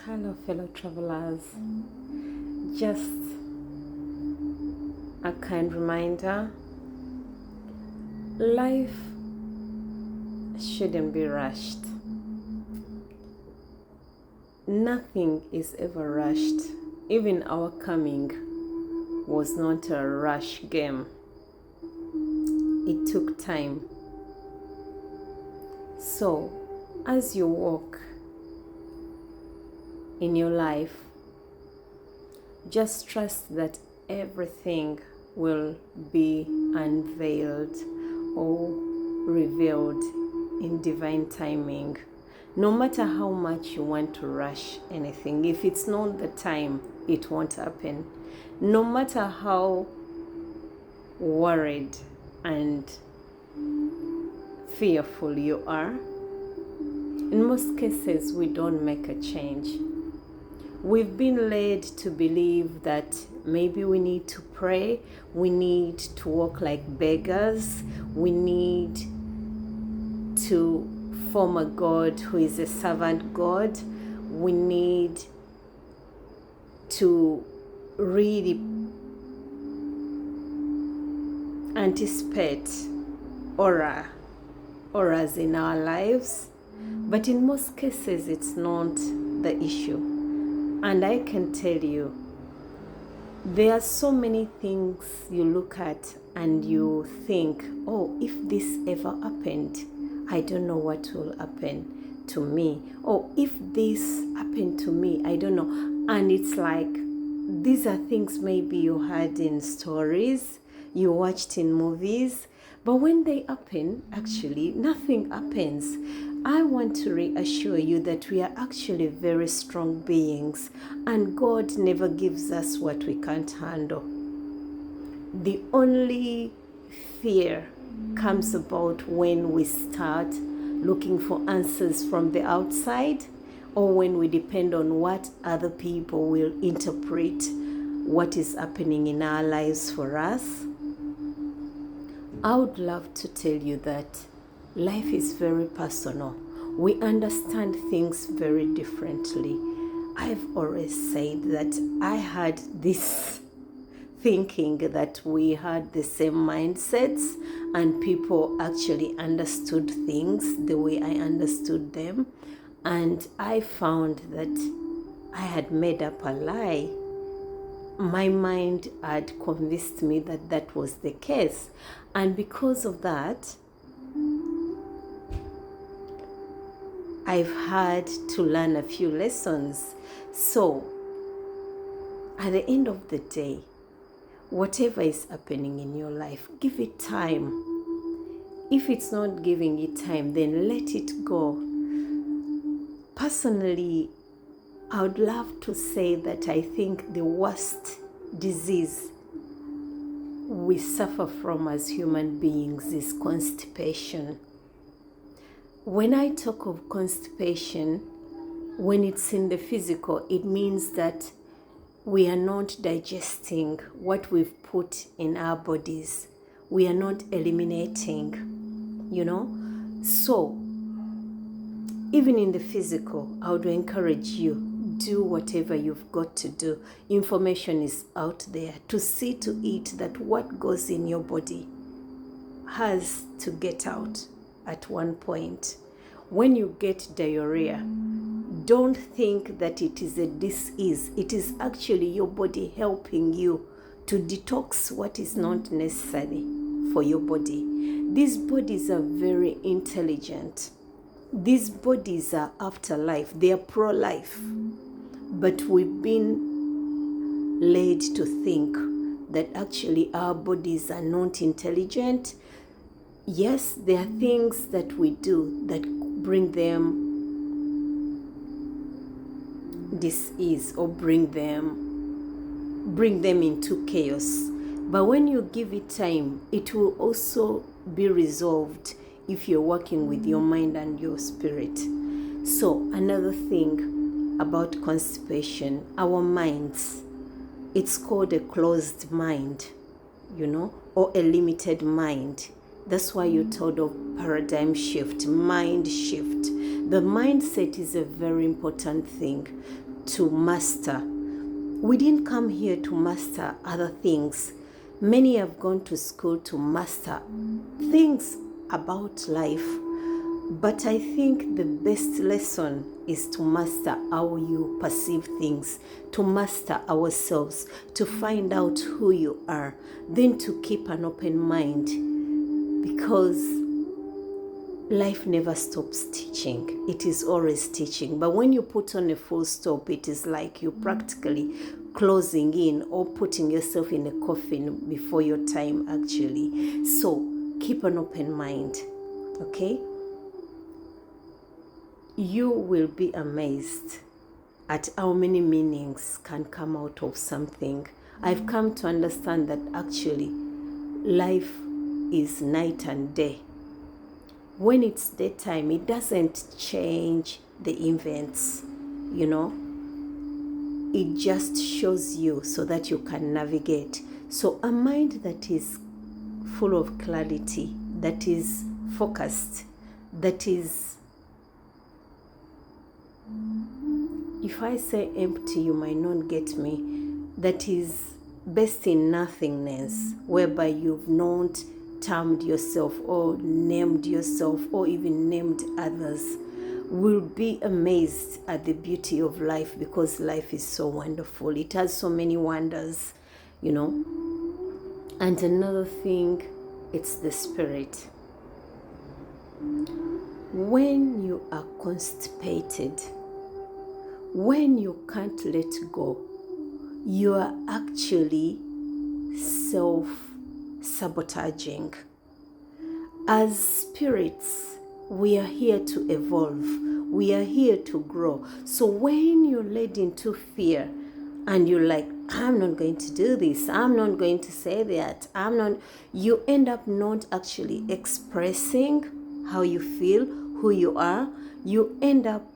Hello, fellow travelers. Just a kind reminder, life shouldn't be rushed. Nothing is ever rushed. Even our coming was not a rush game. It took time. So, as you walk in your life, just trust that everything will be unveiled or revealed in divine timing. No matter how much you want to rush anything, if it's not the time, it won't happen. No matter how worried and fearful you are, in most cases, we don't make a change. We've been led to believe that maybe we need to pray, we need to walk like beggars, we need to form a God who is a servant God, we need to really anticipate auras in our lives. But in most cases, it's not the issue. And I can tell you, there are so many things you look at and you think, oh, if this ever happened, I don't know what will happen to me. Oh, if this happened to me, I don't know. And it's like, these are things maybe you heard in stories, you watched in movies, but when they happen, actually, nothing happens. I want to reassure you that we are actually very strong beings, and God never gives us what we can't handle. The only fear comes about when we start looking for answers from the outside, or when we depend on what other people will interpret what is happening in our lives for us. I would love to tell you that life is very personal. We understand things very differently. I've always said that I had this thinking that we had the same mindsets and people actually understood things the way I understood them. And I found that I had made up a lie. My mind had convinced me that that was the case. And because of that, I've had to learn a few lessons. So, at the end of the day, whatever is happening in your life, give it time. If it's not giving it time, then let it go. Personally, I would love to say that I think the worst disease we suffer from as human beings is constipation. When I talk of constipation, when it's in the physical, it means that we are not digesting what we've put in our bodies. We are not eliminating, So, even in the physical, I would encourage you, do whatever you've got to do. Information is out there to see to it that what goes in your body has to get out at one point. When you get diarrhea, don't think that it is a disease. It is actually your body helping you to detox what is not necessary for your body. These bodies are very intelligent. These bodies are after life. They are pro-life. But we've been led to think that actually our bodies are not intelligent. Yes, there are things that we do that bring them disease or bring them into chaos. But when you give it time, it will also be resolved if you're working with your mind and your spirit. So another thing about constipation, our minds, it's called a closed mind, or a limited mind. That's why you're told of paradigm shift, mind shift. The mindset is a very important thing to master. We didn't come here to master other things. Many have gone to school to master things about life. But I think the best lesson is to master how you perceive things, to master ourselves, to find out who you are, then to keep an open mind, because life never stops teaching. It is always teaching. But when you put on a full stop, it is like you're practically closing in or putting yourself in a coffin before your time, actually. So keep an open mind, okay? You will be amazed at how many meanings can come out of something. I've come to understand that actually life is night and day. When it's daytime, it doesn't change the events, you know. It just shows you so that you can navigate. So a mind that is full of clarity, that is focused, that is, if I say empty, you might not get me, that is based in nothingness, whereby you've not termed yourself or named yourself or even named others, will be amazed at the beauty of life, because life is so wonderful. It has so many wonders, you know. And another thing, it's the spirit. When you are constipated, when you can't let go, you are actually self-sabotaging. As spirits, we are here to evolve. We are here to grow. So when you're led into fear and you're like, I'm not going to do this, I'm not going to say that, you end up not actually expressing how you feel, who you are. You end up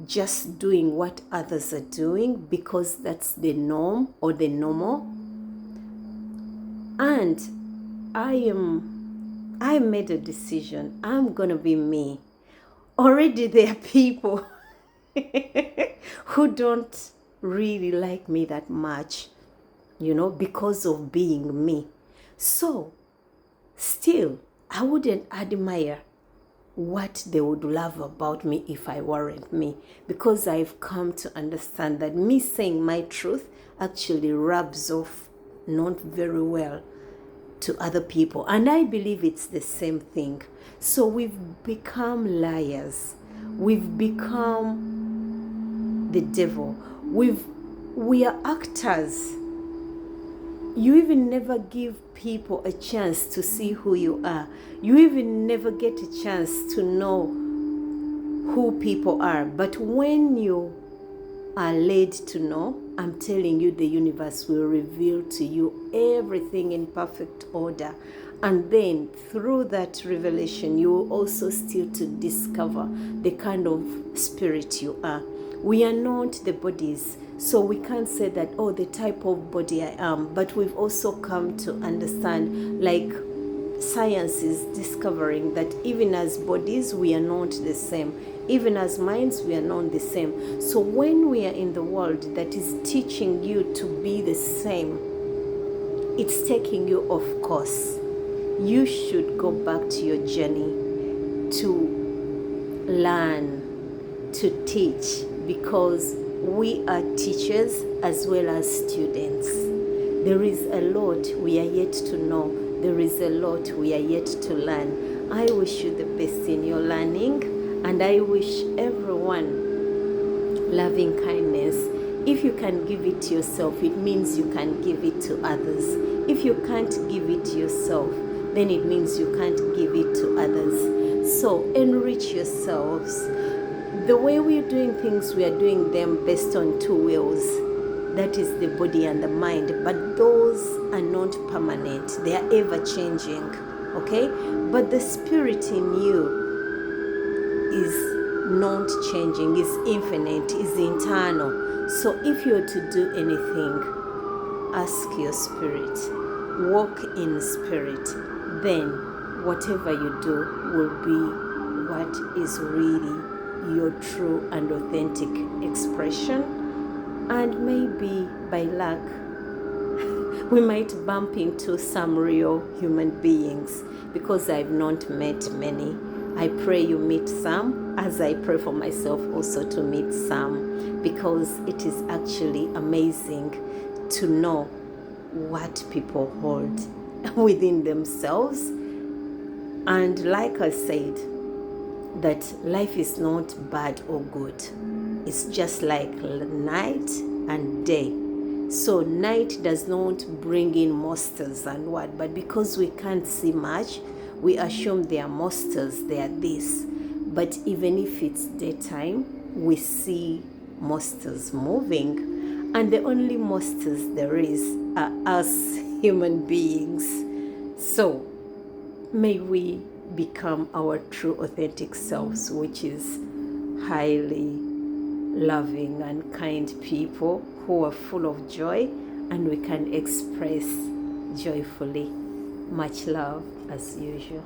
just doing what others are doing because that's the norm or the normal. And I made a decision. I'm gonna be me. Already there are people who don't really like me that much, you know, because of being me. So still, I wouldn't admire what they would love about me if I weren't me, because I've come to understand that me saying my truth actually rubs off not very well to other people, and I believe it's the same thing. So we've become liars, we've become the devil, we are actors. You even never give people a chance to see who you are. You even never get a chance to know who people are. But when you are led to know, I'm telling you, the universe will reveal to you everything in perfect order. And then through that revelation, you will also still to discover the kind of spirit you are. We are not the bodies. So we can't say that, oh, the type of body I am. But we've also come to understand, like science is discovering, that even as bodies, we are not the same. Even as minds, we are not the same. So when we are in the world that is teaching you to be the same, it's taking you off course. You should go back to your journey to learn, to teach, because we are teachers as well as students. There is a lot we are yet to know. There is a lot we are yet to learn. I wish you the best in your learning, and I wish everyone loving kindness. If you can give it to yourself, it means you can give it to others. If you can't give it to yourself, then it means you can't give it to others. So enrich yourselves. The way we're doing things, we are doing them based on two wheels. That is the body and the mind. But those are not permanent. They are ever changing. Okay? But the spirit in you is not changing, is infinite, is internal. So if you're to do anything, ask your spirit. Walk in spirit. Then whatever you do will be what is really your true and authentic expression. And maybe by luck, we might bump into some real human beings, because I've not met many. I pray you meet some, as I pray for myself also to meet some, because it is actually amazing to know what people hold within themselves. And like I said, that life is not bad or good. It's just like night and day. So night does not bring in monsters and what, but because we can't see much, we assume they are monsters, they are this. But even if it's daytime, we see monsters moving, and the only monsters there is are us human beings. So may we become our true authentic selves, which is highly loving and kind people who are full of joy, and we can express joyfully. Much love as usual.